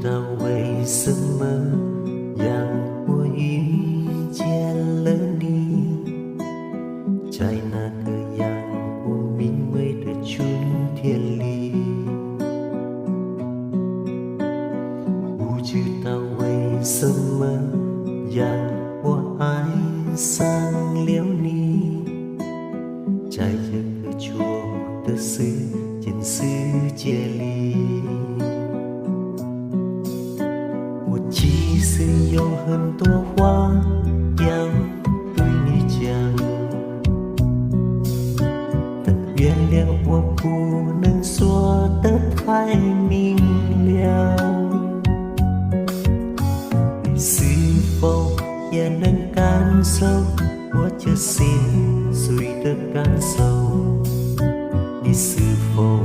道为什么让我遇见了你，在那个阳光明媚的春天里，不知道为什么让我爱上了你，在这个错误的时间世界里，我其实有很多话要对你讲，但原谅我不能说得太明了，你是否也能感受我这心碎的感受，你是否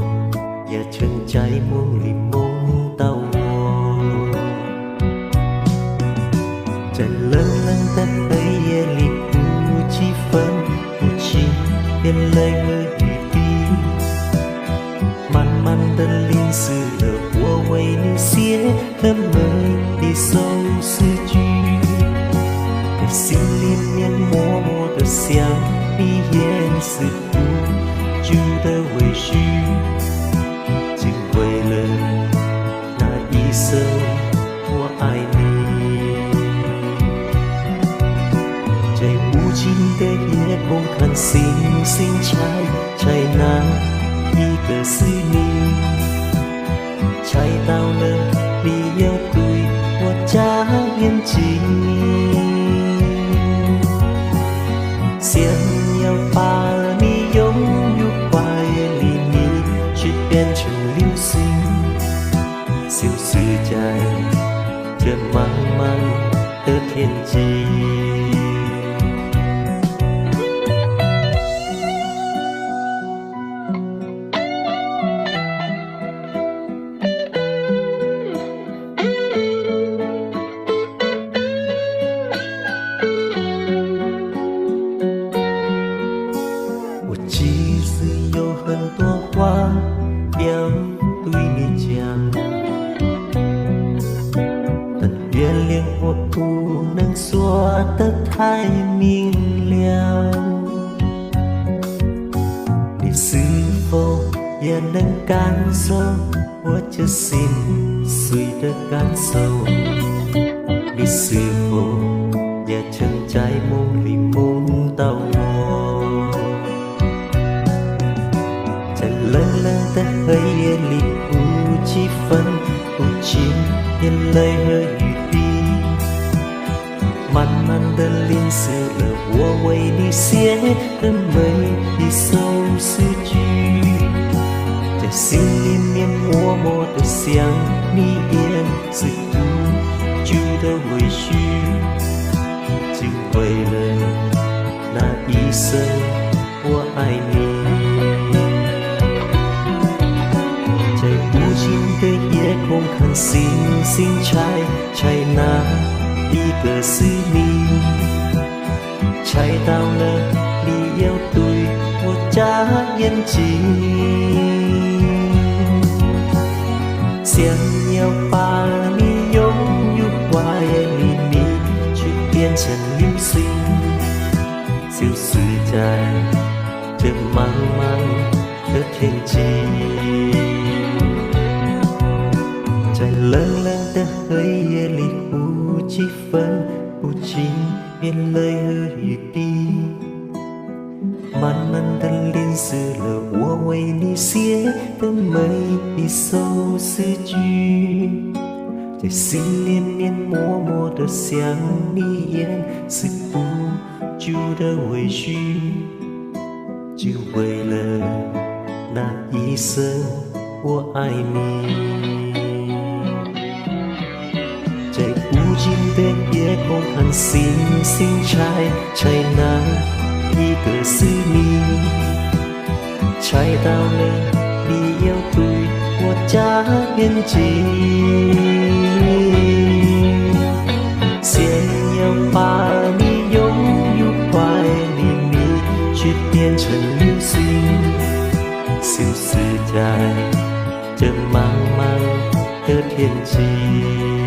也曾在梦里梦到我，在冷冷的黑夜里不几分不清眼泪和雨滴，慢慢的淋湿了我为你写的每一首诗句，在心里面默默的想你掩饰不住的委屈，只为了那一声我爱你，在无尽的夜空看星星猜哪一个是你，猜到了你要对我眨眼睛，想要把你拥入怀里，你却变成流星，消失在这茫茫的天际。其实有很多话要对你讲，但原谅我不能说得太明了，你是否也能感受我这心碎的感受，你是否也曾在梦里梦到我，在冷冷的黑夜里不几分不清眼泪和雨滴，慢慢的淋湿了我为你写的每一首诗句，在心里面默默的想你掩饰不住的委屈，只为了那一声我爱你，在无尽的夜空看星星猜哪一个是你，猜到了你要对我眨眼睛，想要把你拥入怀里，你却变成流星，消失在这茫茫的天际，在冷冷的黑夜里不几分不清眼泪和雨滴，慢慢的淋湿了我为你写的每一首诗句，在心里面默默的想你掩饰不住的委屈，只为了那一声我爱你，在无尽的夜空看星星猜哪一个是你，猜到了你要对我眨眼睛，想要把你拥入怀里，你却变成流星，消失在这茫茫的天气